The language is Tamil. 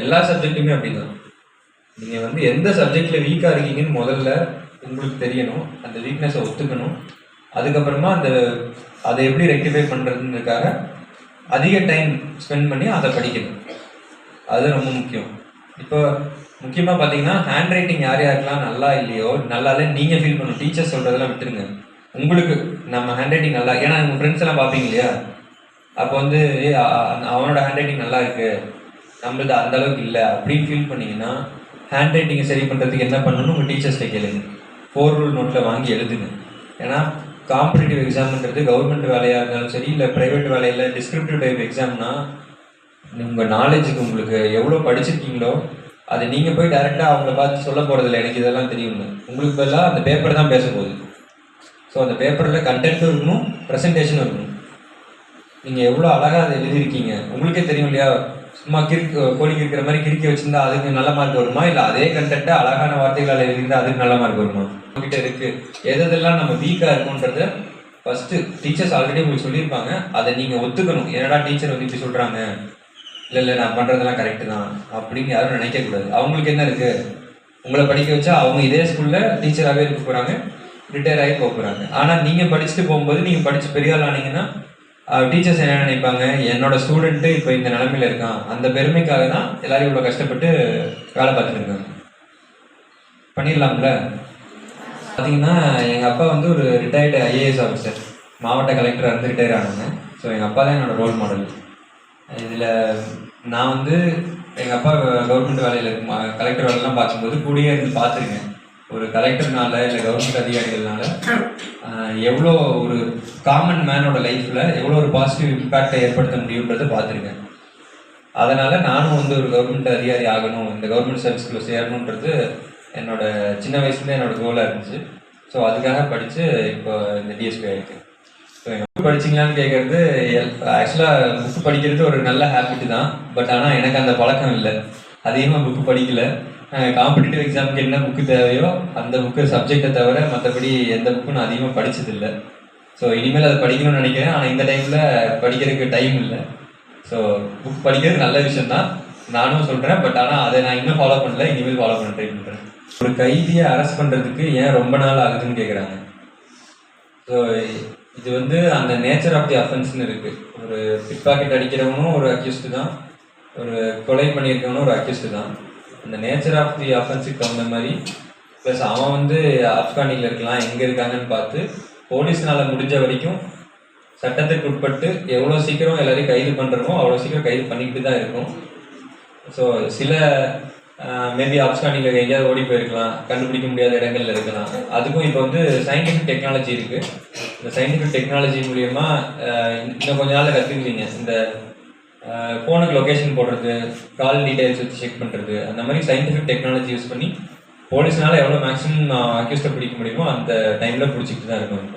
எல்லா சப்ஜெக்ட்டுமே அப்படிதான். நீங்கள் வந்து எந்த சப்ஜெக்டில் வீக்காக இருக்கீங்கன்னு முதல்ல உங்களுக்கு தெரியணும், அந்த வீக்னஸை ஒத்துக்கணும். அதுக்கப்புறமா அதை எப்படி ரெக்டிஃபை பண்ணுறதுன்றதுக்காக அதிக டைம் ஸ்பெண்ட் பண்ணி அதை படிக்கணும். அது ரொம்ப முக்கியம். இப்போ முக்கியமாக பார்த்தீங்கன்னா ஹேண்ட் ரைட்டிங் யார் யாருக்கெல்லாம் நல்லா இல்லையோ, நல்லாலே நீங்கள் ஃபீல் பண்ணணும். டீச்சர்ஸ் சொல்கிறதெல்லாம் விட்டுருங்க. உங்களுக்கு நம்ம ஹேண்ட் ரைட்டிங் நல்லா, ஏன்னா உங்கள் ஃப்ரெண்ட்ஸ் எல்லாம் பார்ப்பீங்க இல்லையா, அப்போ வந்து அவனோட ஹேண்ட் ரைட்டிங் நல்லா இருக்குது, நம்மளது அந்த அளவுக்கு இல்லை அப்படின்னு ஃபீல் பண்ணிங்கன்னா ஹேண்ட் ரைட்டிங்கை சரி பண்ணுறதுக்கு என்ன பண்ணணும்னு உங்கள் டீச்சர்ஸ்ட்டை கேளுங்க. 4 ரூல் நோட்டில் வாங்கி எழுதுங்க. ஏன்னா காம்படிட்டிவ் எக்ஸாம்ன்றது கவர்மெண்ட் வேலையாக இருந்தாலும் சரி, இல்லை ப்ரைவேட் வேலையில் டிஸ்கிரிப்டிவ் டைப் எக்ஸாம்னா உங்கள் நாலேஜுக்கு உங்களுக்கு எவ்வளோ படிச்சிருக்கீங்களோ அதை நீங்கள் போய் டைரெக்டாக அவங்கள பார்த்து சொல்ல போகிறதில்ல எனக்கு இதெல்லாம் தெரியும்னு. உங்களுக்கு பதிலாக அந்த பேப்பர் தான் பேச போகுது. ஸோ அந்த பேப்பரில் கண்டென்ட்டும் இருக்கணும், ப்ரெசன்டேஷனும் இருக்கணும். நீங்கள் எவ்வளோ அழகாக அதை எழுதியிருக்கீங்க உங்களுக்கே தெரியும் இல்லையா. சும்மா கோழி இருக்கிற மாதிரி கிறுக்கி வச்சுருந்தா அதுக்கு நல்ல மார்க் வருமா, இல்லை அதே கண்டென்ட்டை அழகான வார்த்தைகளால் எழுதியிருந்தால் அதுக்கு நல்ல மார்க் வருமா? உங்ககிட்ட இருக்குது எதெல்லாம் நம்ம வீக்காக இருக்கும்ன்றத ஃபஸ்ட்டு டீச்சர்ஸ் ஆல்ரெடி உங்களுக்கு சொல்லியிருப்பாங்க. அதை நீங்கள் ஒத்துக்கணும். என்னடா டீச்சர் வந்து இப்படி சொல்கிறாங்க, இல்லை நான் பண்ணுறதெல்லாம் கரெக்டு தான் அப்படின்னு யாரும் நினைக்கக்கூடாது. அவங்களுக்கு என்ன இருக்குது, உங்களை படிக்க வச்சா அவங்க இதே ஸ்கூலில் டீச்சராகவே இருக்க போகிறாங்க, ரிட்டையர் ஆகி போக போகிறாங்க. ஆனால் நீங்கள் படிச்சுட்டு போகும்போது நீங்கள் படித்து பெரிய ஆள் ஆனீங்கன்னா டீச்சர்ஸ் என்ன நினைப்பாங்க, என்னோட ஸ்டூடெண்ட்டு இப்போ இந்த நிலைமையில் இருக்கான், அந்த பெருமைக்காக தான் எல்லாரும் இவ்வளோ கஷ்டப்பட்டு வேலை பார்த்துட்டு இருக்காங்க. பண்ணிடலாம்ல. பார்த்தீங்கன்னா எங்கள் அப்பா வந்து ஒரு ரிட்டையர்டு ஐஏஎஸ் ஆஃபீஸர், மாவட்ட கலெக்டராக இருந்து ரிட்டையர் ஆனாங்க. ஸோ எங்கள் அப்பா தான் என்னோடய ரோல் மாடல். இதில் நான் வந்து எங்கள் அப்பா கவர்மெண்ட் வேலையில் கலெக்டர் வேலைலாம் பார்க்கும்போது கூடியே இருந்து பார்த்துருக்கேன். ஒரு கலெக்டர்னால இல்லை கவர்மெண்ட் அதிகாரிகள்னால எவ்வளோ ஒரு காமன் மேனோட லைஃப்பில் எவ்வளோ ஒரு பாசிட்டிவ் இம்பேக்டை ஏற்படுத்த முடியுன்றதை பார்த்துருக்கேன். அதனால் நானும் வந்து ஒரு கவர்மெண்ட் அதிகாரி ஆகணும், இந்த கவர்மெண்ட் சர்வீஸ்குள்ளே சேரணுன்றது என்னோட சின்ன வயசுலேயே என்னோடய கோலாக இருந்துச்சு. ஸோ அதுக்காக படித்து இப்போ இந்த டிஎஸ்பி ஆகிருக்கு. ஸோ எங்கள் புக்கு படிச்சிங்களான்னு கேட்குறது, ஆக்சுவலாக புக்கு படிக்கிறது ஒரு நல்ல ஹேபிட்டு தான். பட் ஆனால் எனக்கு அந்த பழக்கம் இல்லை, அதிகமாக புக்கு படிக்கலை. காம்படிட்டிவ் எக்ஸாமுக்கு என்ன புக்கு தேவையோ அந்த புக்கு சப்ஜெக்டை தவிர மற்றபடி எந்த புக்கும் நான் அதிகமாக படித்ததில்லை. ஸோ இனிமேல் அதை படிக்கணும்னு நினைக்கிறேன். ஆனால் இந்த டைமில் படிக்கிறதுக்கு டைம் இல்லை. ஸோ புக் படிக்கிறது நல்ல விஷயந்தான், நானும் சொல்கிறேன். பட் ஆனால் அதை நான் இன்னும் ஃபாலோ பண்ணல, இனிமேல் ஃபாலோ பண்ண ட்ரை பண்ணுறேன். ஒரு கைதியை அரெஸ்ட் பண்ணுறதுக்கு ஏன் ரொம்ப நாள் ஆகுதுன்னு கேட்குறாங்க. ஸோ இது வந்து அந்த நேச்சர் ஆஃப் தி அஃபென்ஸ்னு இருக்குது. ஒரு பிக் பாக்கெட் அடிக்கிறவனும் ஒரு அக்யூஸ்டு தான், ஒரு கொலை பண்ணியிருக்கவனும் ஒரு அக்யூஸ்டு தான். அந்த நேச்சர் ஆஃப் தி அஃபென்ஸுக்கு தகுந்த மாதிரி ப்ளஸ் அவன் வந்து ஆப்கானியில் இருக்கலாம், எங்கே இருக்காங்கன்னு பார்த்து போலீஸ்னால் முடிஞ்ச வரைக்கும் சட்டத்துக்கு உட்பட்டு எவ்வளோ சீக்கிரம் எல்லாரையும் கைது பண்ணுறமோ அவ்வளோ சீக்கிரம் கைது பண்ணிக்கிட்டு தான் இருக்கும். ஸோ சில மேபி ஆப்கானியில் எங்கேயாவது ஓடி போயிருக்கலாம், கண்டுபிடிக்க முடியாத இடங்கள்ல இருக்கலாம். அதுக்கும் இப்போ வந்து சயின்டிஃபிக் டெக்னாலஜி இருக்குது. இந்த சயின்டிஃபிக் டெக்னாலஜி மூலயமா இன்னும் கொஞ்ச நாளில் கற்றுக்குவீங்க. இந்த ஃபோனுக்கு லொக்கேஷன் போடுறது, கால் டீட்டெயில்ஸ் வச்சு செக் பண்ணுறது, அந்த மாதிரி சயின்டிஃபிக் டெக்னாலஜி யூஸ் பண்ணி போலீஸ்னால எவ்வளோ மேக்ஸிமம் அக்யூஸ்டை பிடிக்க முடியுமோ அந்த டைமில் பிடிச்சிக்கிட்டு தான் இருக்கும்.